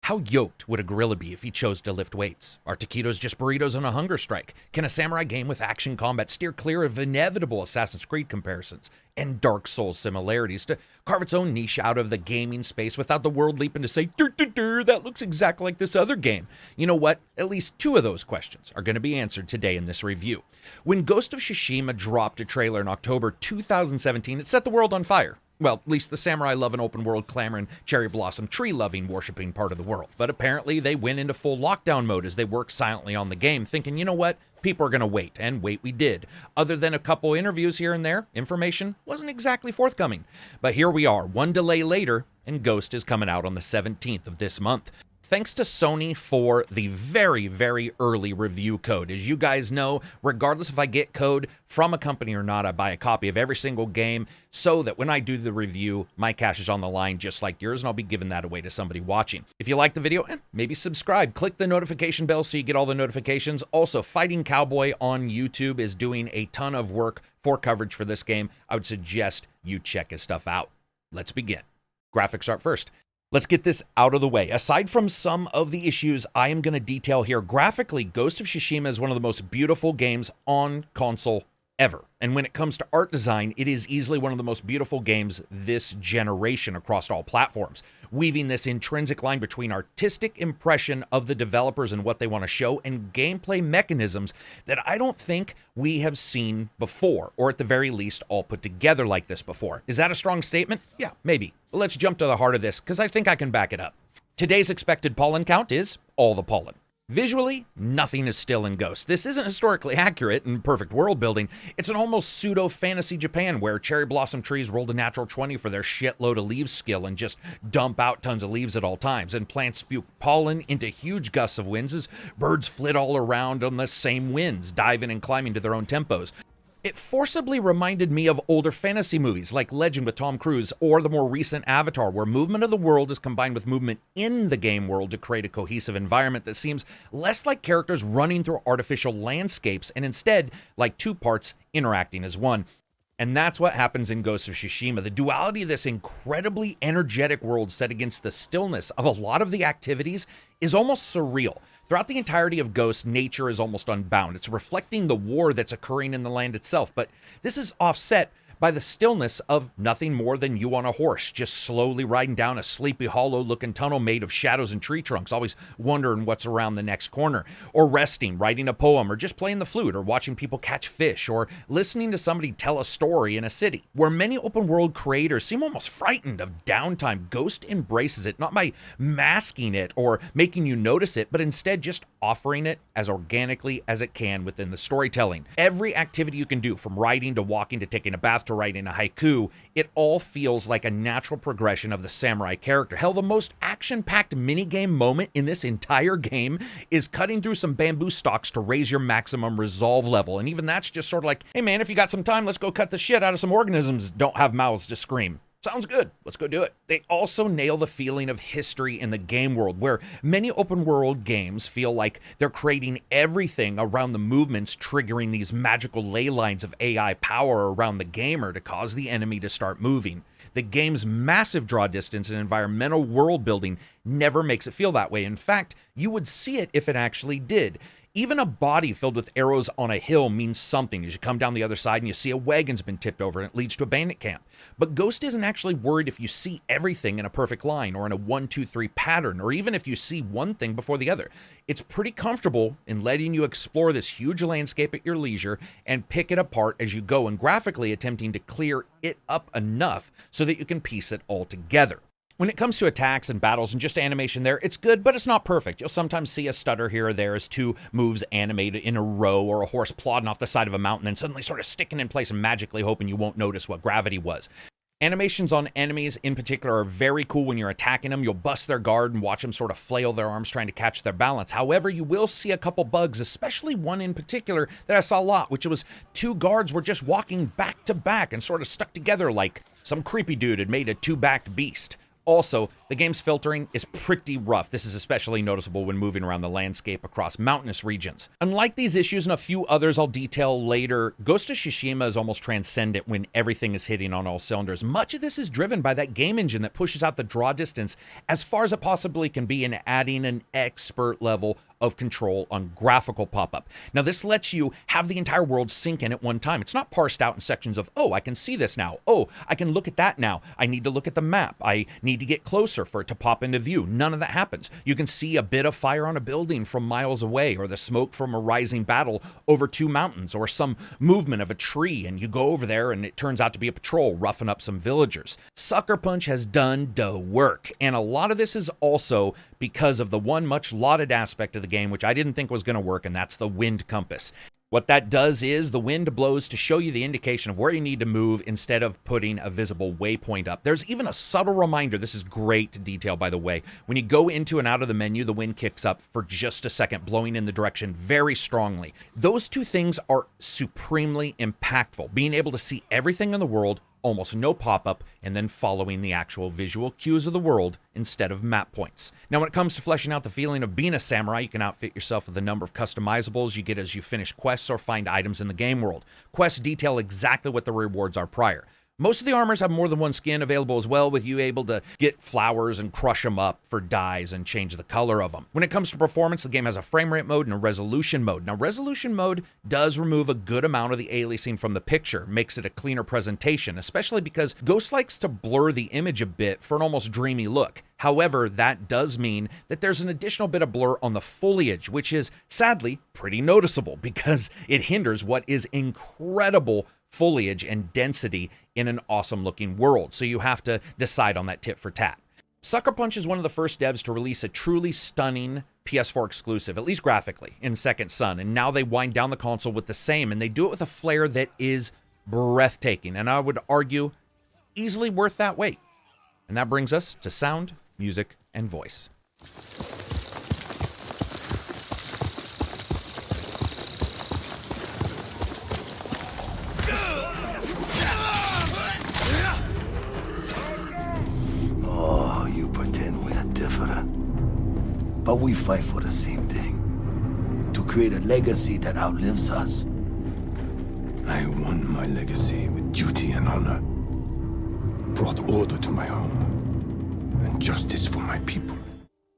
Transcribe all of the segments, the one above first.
How yoked would a gorilla be if he chose to lift weights? Are taquitos just burritos on a hunger strike? Can a samurai game with action combat steer clear of inevitable Assassin's Creed comparisons and Dark Souls similarities to carve its own niche out of the gaming space without the world leaping to say, that looks exactly like this other game? You know what? At least two of those questions are going to be answered today in this review. When Ghost of Tsushima dropped a trailer in October 2017, it set the world on fire. Well, at least the samurai-loving, open-world, clamoring, cherry-blossom, tree-loving, worshipping part of the world. But apparently they went into full lockdown mode as they worked silently on the game, thinking, you know what? People are going to wait, and wait we did. Other than a couple interviews here and there, information wasn't exactly forthcoming. But here we are, one delay later, and Ghost is coming out on the 17th of this month. Thanks to Sony for the very, very early review code. As you guys know, regardless if I get code from a company or not, I buy a copy of every single game so that when I do the review, my cash is on the line just like yours, and I'll be giving that away to somebody watching. If you like the video, maybe subscribe. Click the notification bell so you get all the notifications. Also, Fighting Cowboy on YouTube is doing a ton of work for coverage for this game. I would suggest you check his stuff out. Let's begin. Graphics start first. Let's get this out of the way. Aside from some of the issues I am going to detail here, graphically, Ghost of Tsushima is one of the most beautiful games on console ever. And when it comes to art design, it is easily one of the most beautiful games this generation across all platforms, weaving this intrinsic line between artistic impression of the developers and what they want to show and gameplay mechanisms that I don't think we have seen before, or at the very least all put together like this before. Is that a strong statement? Yeah, maybe. Well, let's jump to the heart of this because I think I can back it up. Today's expected pollen count is all the pollen. Visually, nothing is still in Ghost. This isn't historically accurate and perfect world building. It's an almost pseudo-fantasy Japan where cherry blossom trees rolled a natural 20 for their shitload of leaves skill and just dump out tons of leaves at all times, and plants spew pollen into huge gusts of winds as birds flit all around on the same winds, diving and climbing to their own tempos. It forcibly reminded me of older fantasy movies like Legend with Tom Cruise or the more recent Avatar, where movement of the world is combined with movement in the game world to create a cohesive environment that seems less like characters running through artificial landscapes and instead like two parts interacting as one. And that's what happens in Ghost of Tsushima. The duality of this incredibly energetic world set against the stillness of a lot of the activities is almost surreal. Throughout the entirety of Ghost, nature is almost unbound. It's reflecting the war that's occurring in the land itself, but this is offset by the stillness of nothing more than you on a horse, just slowly riding down a sleepy, hollow-looking tunnel made of shadows and tree trunks, always wondering what's around the next corner, or resting, writing a poem, or just playing the flute, or watching people catch fish, or listening to somebody tell a story in a city. Where many open-world creators seem almost frightened of downtime, Ghost embraces it, not by masking it or making you notice it, but instead just offering it as organically as it can within the storytelling. Every activity you can do, from writing to walking to taking a bath to writing a haiku, it all feels like a natural progression of the samurai character. Hell, the most action-packed minigame moment in this entire game is cutting through some bamboo stalks to raise your maximum resolve level. And even that's just sort of like, hey man, if you got some time, let's go cut the shit out of some organisms that don't have mouths to scream. Sounds good. Let's go do it. They also nail the feeling of history in the game world, where many open world games feel like they're creating everything around the movements, triggering these magical ley lines of AI power around the gamer to cause the enemy to start moving. The game's massive draw distance and environmental world building never makes it feel that way. In fact, you would see it if it actually did. Even a body filled with arrows on a hill means something as you come down the other side and you see a wagon's been tipped over and it leads to a bandit camp. But Ghost isn't actually worried if you see everything in a perfect line or in a 1, 2, 3 pattern, or even if you see one thing before the other. It's pretty comfortable in letting you explore this huge landscape at your leisure and pick it apart as you go, and graphically attempting to clear it up enough so that you can piece it all together. When it comes to attacks and battles and just animation there, it's good, but it's not perfect. You'll sometimes see a stutter here or there as two moves animated in a row, or a horse plodding off the side of a mountain and suddenly sort of sticking in place and magically hoping you won't notice what gravity was. Animations on enemies in particular are very cool. When you're attacking them, you'll bust their guard and watch them sort of flail their arms trying to catch their balance. However, you will see a couple bugs, especially one in particular that I saw a lot, which was two guards were just walking back to back and sort of stuck together like some creepy dude had made a two-backed beast. Also, the game's filtering is pretty rough. This is especially noticeable when moving around the landscape across mountainous regions. Unlike these issues and a few others I'll detail later, Ghost of Tsushima is almost transcendent when everything is hitting on all cylinders. Much of this is driven by that game engine that pushes out the draw distance as far as it possibly can be in adding an expert level of control on graphical pop-up. Now, this lets you have the entire world sink in at one time. It's not parsed out in sections of, oh, I can see this now. Oh, I can look at that now. I need to look at the map. I need to get closer for it to pop into view. None of that happens. You can see a bit of fire on a building from miles away, or the smoke from a rising battle over two mountains, or some movement of a tree, and you go over there and it turns out to be a patrol roughing up some villagers. Sucker Punch has done the work, and a lot of this is also because of the one much lauded aspect of the game which I didn't think was going to work, and that's the wind compass. What that does is the wind blows to show you the indication of where you need to move instead of putting a visible waypoint up. There's even a subtle reminder, this is great detail by the way, when you go into and out of the menu, the wind kicks up for just a second, blowing in the direction very strongly. Those two things are supremely impactful, being able to see everything in the world, almost no pop-up, and then following the actual visual cues of the world instead of map points. Now, when it comes to fleshing out the feeling of being a samurai, you can outfit yourself with a number of customizables you get as you finish quests or find items in the game world. Quests detail exactly what the rewards are prior. Most of the armors have more than one skin available as well, with you able to get flowers and crush them up for dyes and change the color of them. When it comes to performance, the game has a frame rate mode and a resolution mode. Now, resolution mode does remove a good amount of the aliasing from the picture, makes it a cleaner presentation, especially because Ghost likes to blur the image a bit for an almost dreamy look. However, that does mean that there's an additional bit of blur on the foliage, which is sadly pretty noticeable because it hinders what is incredible foliage and density in an awesome looking world. So you have to decide on that tit for tat. Sucker Punch is one of the first devs to release a truly stunning PS4 exclusive, at least graphically, in Second Son, and now they wind down the console with the same, and they do it with a flair that is breathtaking, and I would argue easily worth that wait. And that brings us to sound, music, and voice. Oh, you pretend we are different. But we fight for the same thing. To create a legacy that outlives us. I won my legacy with duty and honor. Brought order to my home. And justice for my people.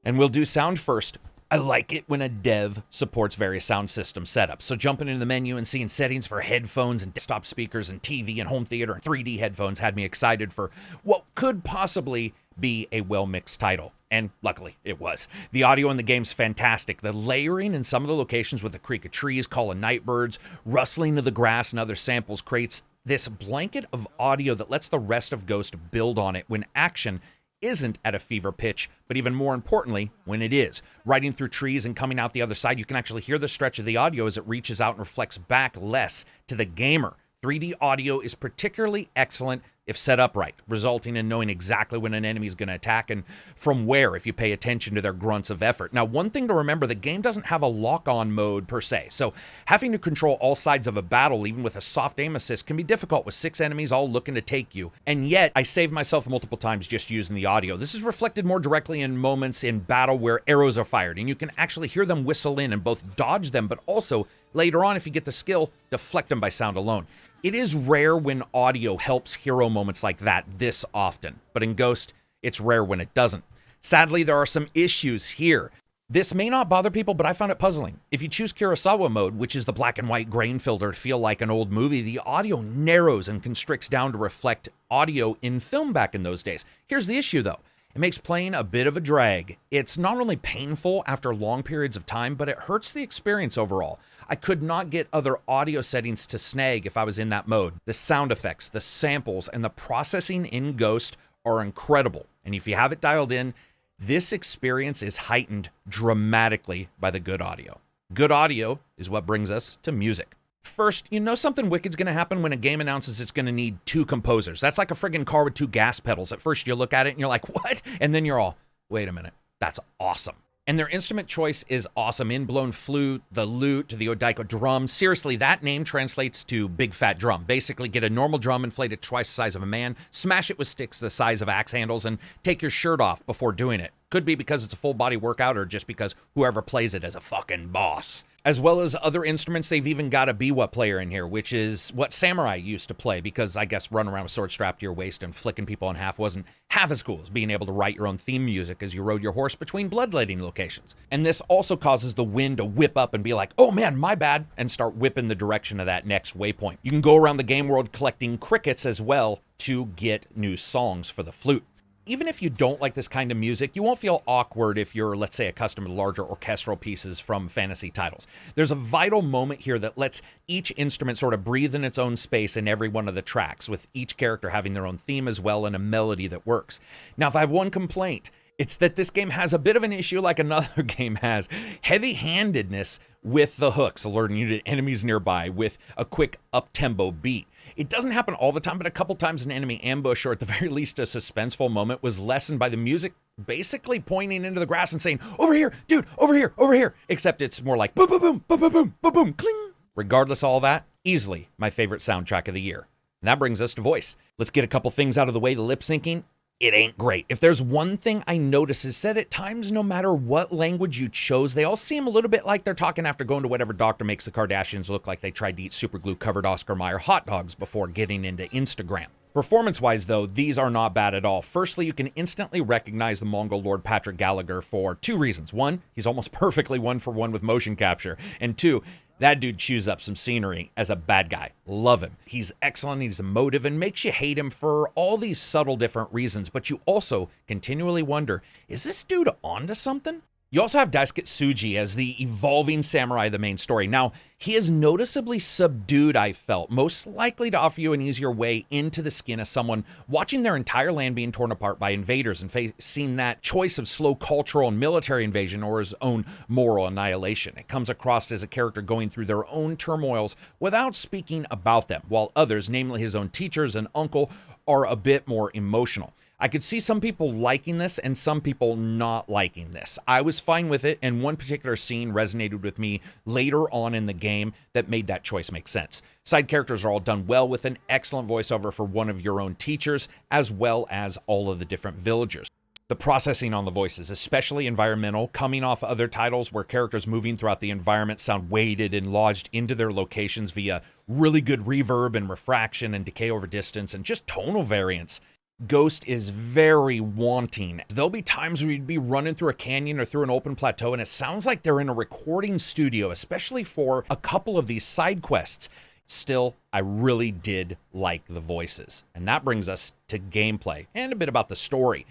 And we'll do sound first. I like it when a dev supports various sound system setups. So jumping into the menu and seeing settings for headphones and desktop speakers and TV and home theater and 3D headphones had me excited for what could possibly be a well-mixed title. And luckily, it was. The audio in the game's fantastic. The layering in some of the locations with the creak of trees, call of night birds, rustling of the grass, and other samples creates this blanket of audio that lets the rest of Ghost build on it when action isn't at a fever pitch, but even more importantly, when it is. Riding through trees and coming out the other side, you can actually hear the stretch of the audio as it reaches out and reflects back less to the gamer. 3D audio is particularly excellent if set up right, resulting in knowing exactly when an enemy is going to attack and from where if you pay attention to their grunts of effort. Now, one thing to remember, the game doesn't have a lock-on mode per se, so having to control all sides of a battle, even with a soft aim assist, can be difficult with 6 enemies all looking to take you. And yet, I saved myself multiple times just using the audio. This is reflected more directly in moments in battle where arrows are fired, and you can actually hear them whistle in and both dodge them, but also, later on, if you get the skill, deflect them by sound alone. It is rare when audio helps hero moments like that this often, but in Ghost, it's rare when it doesn't. Sadly, there are some issues here. This may not bother people, but I found it puzzling. If you choose Kurosawa mode, which is the black and white grain filter to feel like an old movie, the audio narrows and constricts down to reflect audio in film back in those days. Here's the issue, though. It makes playing a bit of a drag. It's not only painful after long periods of time, but it hurts the experience overall. I could not get other audio settings to snag if I was in that mode. The sound effects, the samples, and the processing in Ghost are incredible. And if you have it dialed in, this experience is heightened dramatically by the good audio. Good audio is what brings us to music. First, you know something wicked's going to happen when a game announces it's going to need 2 composers. That's like a friggin' car with 2 gas pedals. At first you look at it and you're like, what? And then you're all, wait a minute, that's awesome. And their instrument choice is awesome. In-blown flute, the lute, the odaiko drum. Seriously, that name translates to big fat drum. Basically, get a normal drum inflated twice the size of a man, smash it with sticks the size of axe handles, and take your shirt off before doing it. Could be because it's a full body workout or just because whoever plays it is a fucking boss. As well as other instruments, they've even got a biwa player in here, which is what samurai used to play, because I guess running around with sword strapped to your waist and flicking people in half wasn't half as cool as being able to write your own theme music as you rode your horse between bloodletting locations. And this also causes the wind to whip up and be like, oh man, my bad, and start whipping the direction of that next waypoint. You can go around the game world collecting crickets as well to get new songs for the flute. Even if you don't like this kind of music, you won't feel awkward if you're, let's say, accustomed to larger orchestral pieces from fantasy titles. There's a vital moment here that lets each instrument sort of breathe in its own space in every one of the tracks, with each character having their own theme as well and a melody that works. Now, if I have one complaint, it's that this game has a bit of an issue like another game has. Heavy-handedness with the hooks, alerting you to enemies nearby with a quick up-tempo beat. It doesn't happen all the time, but a couple times an enemy ambush, or at the very least a suspenseful moment, was lessened by the music basically pointing into the grass and saying, over here, dude, over here, over here. Except it's more like boom, boom, boom, boom, boom, boom, boom, boom, cling. Regardless of all that, easily my favorite soundtrack of the year. And that brings us to voice. Let's get a couple things out of the way. The lip syncing, it ain't great. If there's one thing I notice is that at times, no matter what language you chose, they all seem a little bit like they're talking after going to whatever doctor makes the Kardashians look like they tried to eat super glue covered Oscar Mayer hot dogs before getting into Instagram. Performance-wise, though, these are not bad at all. Firstly, you can instantly recognize the Mongol Lord Patrick Gallagher for two reasons. One, he's almost perfectly one-for-one with motion capture. And two, that dude chews up some scenery as a bad guy. Love him. He's excellent, he's emotive, and makes you hate him for all these subtle different reasons, but you also continually wonder, is this dude onto something? You also have Daisuke Tsuji as the evolving samurai of the main story. Now, he is noticeably subdued, I felt, most likely to offer you an easier way into the skin of someone watching their entire land being torn apart by invaders and facing that choice of slow cultural and military invasion or his own moral annihilation. It comes across as a character going through their own turmoils without speaking about them, while others, namely his own teachers and uncle, are a bit more emotional. I could see some people liking this and some people not liking this. I was fine with it, and one particular scene resonated with me later on in the game that made that choice make sense. Side characters are all done well with an excellent voiceover for one of your own teachers, as well as all of the different villagers. The processing on the voices, especially environmental, coming off other titles where characters moving throughout the environment sound weighted and lodged into their locations via really good reverb and refraction and decay over distance and just tonal variance. Ghost is very wanting. There'll be times where you'd be running through a canyon or through an open plateau and it sounds like they're in a recording studio, especially for a couple of these side quests. Still, I really did like the voices. And that brings us to gameplay and a bit about the story.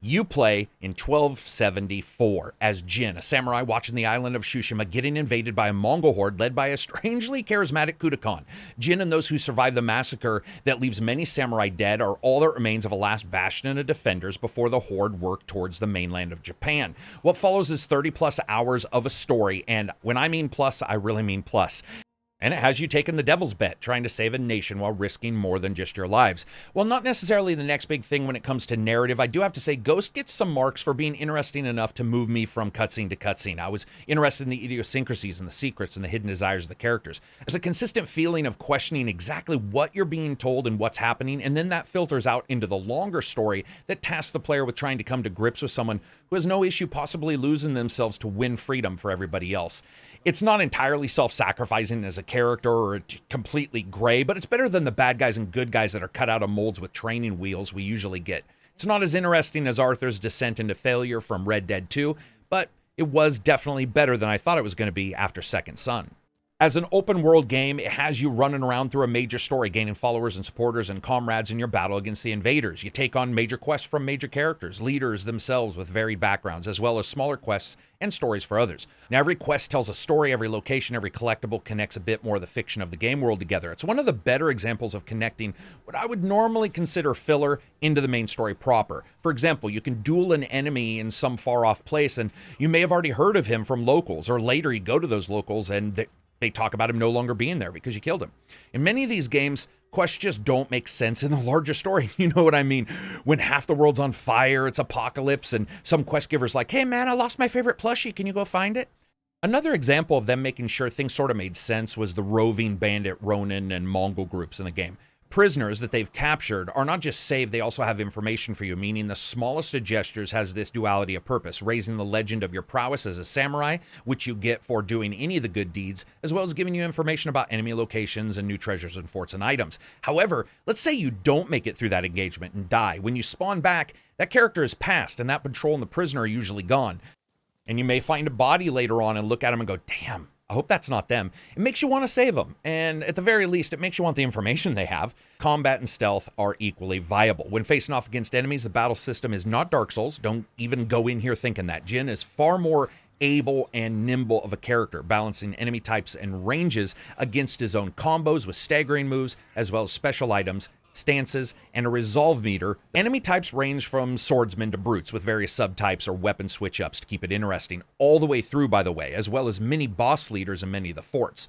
You play in 1274 as Jin, a samurai watching the island of Tsushima getting invaded by a Mongol horde led by a strangely charismatic Kudakan. Jin and those who survived the massacre that leaves many samurai dead are all that remains of a last bastion of defenders before the horde work towards the mainland of Japan. What follows is 30 plus hours of a story, and when I mean plus, I really mean plus. And it has you taking the devil's bet, trying to save a nation while risking more than just your lives. While not necessarily the next big thing when it comes to narrative, I do have to say Ghost gets some marks for being interesting enough to move me from cutscene to cutscene. I was interested in the idiosyncrasies and the secrets and the hidden desires of the characters. There's a consistent feeling of questioning exactly what you're being told and what's happening, and then that filters out into the longer story that tasks the player with trying to come to grips with someone who has no issue possibly losing themselves to win freedom for everybody else. It's not entirely self-sacrificing as a character or completely gray, but it's better than the bad guys and good guys that are cut out of molds with training wheels we usually get. It's not as interesting as Arthur's descent into failure from Red Dead 2, but it was definitely better than I thought it was going to be after Second Son. As an open world game, it has you running around through a major story, gaining followers and supporters and comrades in your battle against the invaders. You take on major quests from major characters, leaders themselves with varied backgrounds, as well as smaller quests and stories for others. Now, every quest tells a story, every location, every collectible connects a bit more of the fiction of the game world together. It's one of the better examples of connecting what I would normally consider filler into the main story proper. For example, you can duel an enemy in some far-off place, and you may have already heard of him from locals, or later you go to those locals and they talk about him no longer being there because you killed him. In many of these games, Quests just don't make sense in the larger story. You know what I mean? When half the world's on fire, it's apocalypse, and some quest giver's like, hey man, I lost my favorite plushie, can you go find it? Another example of them making sure things sort of made sense was the roving bandit, Ronin, and Mongol groups in the game. Prisoners that they've captured are not just saved, they also have information for you, meaning the smallest of gestures has this duality of purpose, raising the legend of your prowess as a samurai, which you get for doing any of the good deeds, as well as giving you information about enemy locations and new treasures and forts and items. However, let's say you don't make it through that engagement and die. When you spawn back, that character is passed, and that patrol and the prisoner are usually gone. And you may find a body later on and look at them and go, damn, I hope that's not them. It makes you want to save them. And at the very least, it makes you want the information they have. Combat and stealth are equally viable. When facing off against enemies, the battle system is not Dark Souls. Don't even go in here thinking that. Jin is far more able and nimble of a character, balancing enemy types and ranges against his own combos with staggering moves, as well as special items, stances, and a resolve meter. Enemy types range from swordsmen to brutes with various subtypes or weapon switch-ups to keep it interesting, all the way through, by the way, as well as mini boss leaders in many of the forts.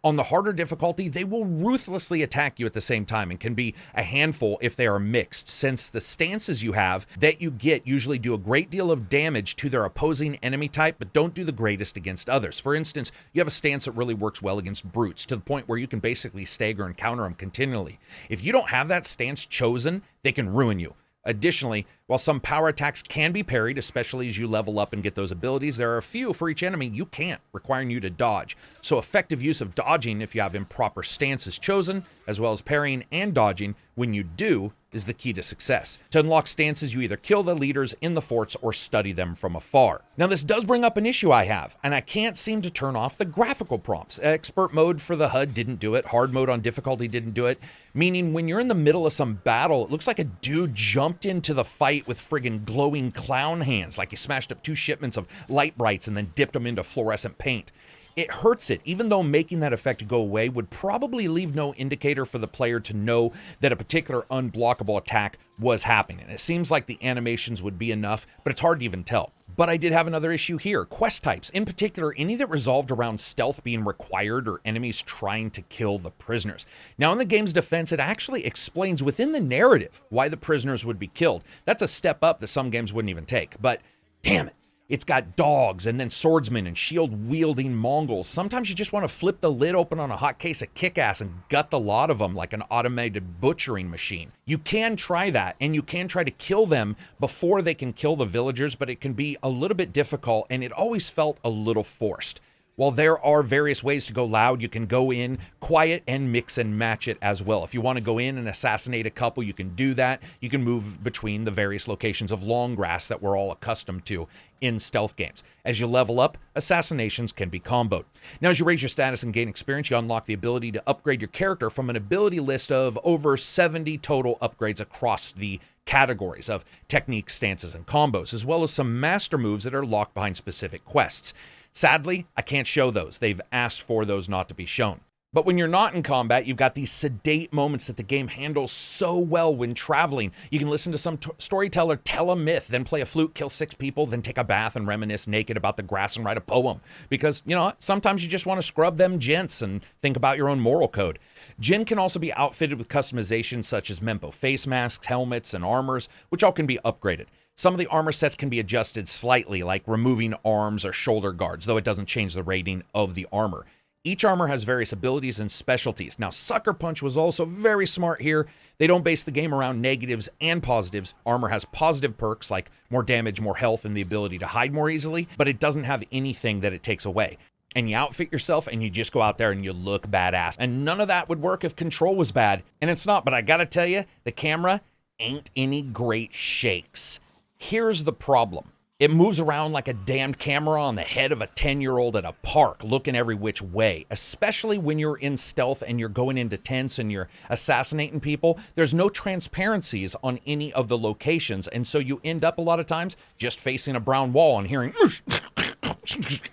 On the harder difficulty, they will ruthlessly attack you at the same time and can be a handful if they are mixed, since the stances you have that you get usually do a great deal of damage to their opposing enemy type, but don't do the greatest against others. For instance, you have a stance that really works well against brutes, to the point where you can basically stagger and counter them continually. If you don't have that stance chosen, they can ruin you. Additionally, while some power attacks can be parried, especially as you level up and get those abilities, there are a few for each enemy you can't, requiring you to dodge. So effective use of dodging if you have improper stances chosen, as well as parrying and dodging when you do, is the key to success. To unlock stances, you either kill the leaders in the forts or study them from afar. Now, this does bring up an issue I have, and I can't seem to turn off the graphical prompts. Expert mode for the HUD didn't do it. Hard mode on difficulty didn't do it. Meaning when you're in the middle of some battle, it looks like a dude jumped into the fight with friggin' glowing clown hands, like he smashed up 2 shipments of light brights and then dipped them into fluorescent paint. It hurts it, even though making that effect go away would probably leave no indicator for the player to know that a particular unblockable attack was happening. It seems like the animations would be enough, but it's hard to even tell. But I did have another issue here. Quest types, in particular, any that resolved around stealth being required or enemies trying to kill the prisoners. Now, in the game's defense, it actually explains within the narrative why the prisoners would be killed. That's a step up that some games wouldn't even take. But damn it. It's got dogs and then swordsmen and shield-wielding Mongols. Sometimes you just want to flip the lid open on a hot case of kick-ass and gut the lot of them like an automated butchering machine. You can try that, and you can try to kill them before they can kill the villagers, but it can be a little bit difficult, and it always felt a little forced. While there are various ways to go loud, you can go in quiet and mix and match it as well. If you want to go in and assassinate a couple, you can do that. You can move between the various locations of long grass that we're all accustomed to in stealth games. As you level up, assassinations can be comboed. Now, as you raise your status and gain experience, you unlock the ability to upgrade your character from an ability list of over 70 total upgrades across the categories of techniques, stances, and combos, as well as some master moves that are locked behind specific quests. Sadly, I can't show those. They've asked for those not to be shown. But when you're not in combat, you've got these sedate moments that the game handles so well when traveling. You can listen to some storyteller tell a myth, then play a flute, kill 6 people, then take a bath and reminisce naked about the grass and write a poem. Because, you know, sometimes you just want to scrub them gents and think about your own moral code. Jin can also be outfitted with customization such as Mempo face masks, helmets, and armors, which all can be upgraded. Some of the armor sets can be adjusted slightly, like removing arms or shoulder guards, though it doesn't change the rating of the armor. Each armor has various abilities and specialties. Now, Sucker Punch was also very smart here. They don't base the game around negatives and positives. Armor has positive perks like more damage, more health, and the ability to hide more easily, but it doesn't have anything that it takes away. And you outfit yourself and you just go out there and you look badass. And none of that would work if control was bad. And it's not, but I gotta tell you, the camera ain't any great shakes. Here's the problem. It moves around like a damned camera on the head of a 10-year-old at a park, looking every which way, especially when you're in stealth and you're going into tents and you're assassinating people. There's no transparencies on any of the locations, and so you end up a lot of times just facing a brown wall and hearing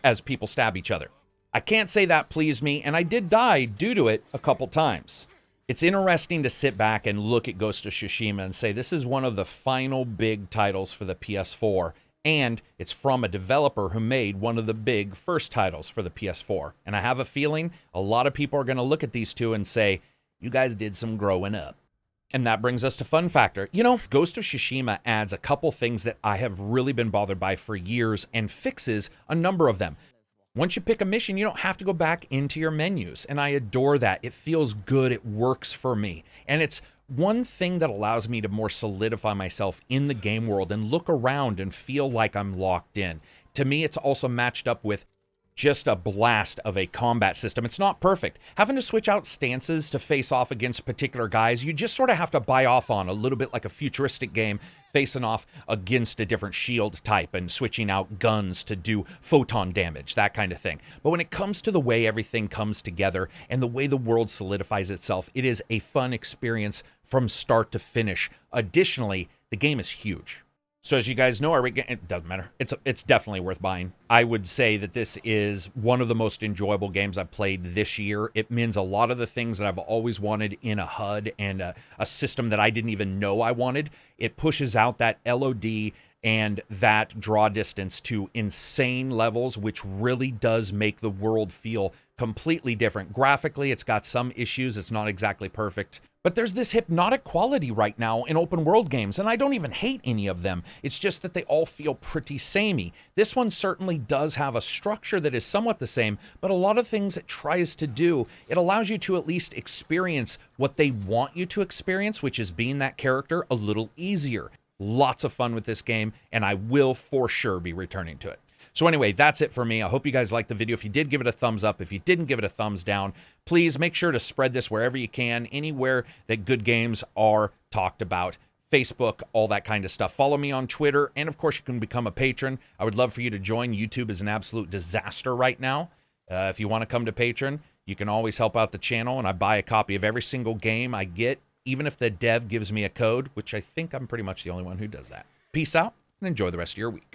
as people stab each other. I can't say that pleased me, and I did die due to it a couple times. It's interesting to sit back and look at Ghost of Tsushima and say this is one of the final big titles for the PS4, and it's from a developer who made one of the big first titles for the PS4. And I have a feeling a lot of people are going to look at these two and say, you guys did some growing up. And that brings us to fun factor. You know, Ghost of Tsushima adds a couple things that I have really been bothered by for years and fixes a number of them. Once you pick a mission, you don't have to go back into your menus, and I adore that. It feels good, it works for me. And it's one thing that allows me to more solidify myself in the game world and look around and feel like I'm locked in. To me, it's also matched up with just a blast of a combat system. It's not perfect. Having to switch out stances to face off against particular guys, you just sort of have to buy off on, a little bit like a futuristic game, facing off against a different shield type and switching out guns to do photon damage, that kind of thing. But when it comes to the way everything comes together and the way the world solidifies itself, it is a fun experience from start to finish. Additionally, the game is huge. So as you guys know, it doesn't matter. It's definitely worth buying. I would say that this is one of the most enjoyable games I've played this year. It means a lot of the things that I've always wanted in a HUD and a system that I didn't even know I wanted. It pushes out that LOD and that draw distance to insane levels, which really does make the world feel completely different. Graphically, it's got some issues. It's not exactly perfect. But there's this hypnotic quality right now in open world games, and I don't even hate any of them. It's just that they all feel pretty samey. This one certainly does have a structure that is somewhat the same, but a lot of things it tries to do, it allows you to at least experience what they want you to experience, which is being that character, a little easier. Lots of fun with this game, and I will for sure be returning to it. So anyway, that's it for me. I hope you guys liked the video. If you did, give it a thumbs up. If you didn't, give it a thumbs down. Please make sure to spread this wherever you can, anywhere that good games are talked about. Facebook, all that kind of stuff. Follow me on Twitter, and of course, you can become a patron. I would love for you to join. YouTube is an absolute disaster right now. If you want to come to Patreon, you can always help out the channel, and I buy a copy of every single game I get, even if the dev gives me a code, which I think I'm pretty much the only one who does that. Peace out, and enjoy the rest of your week.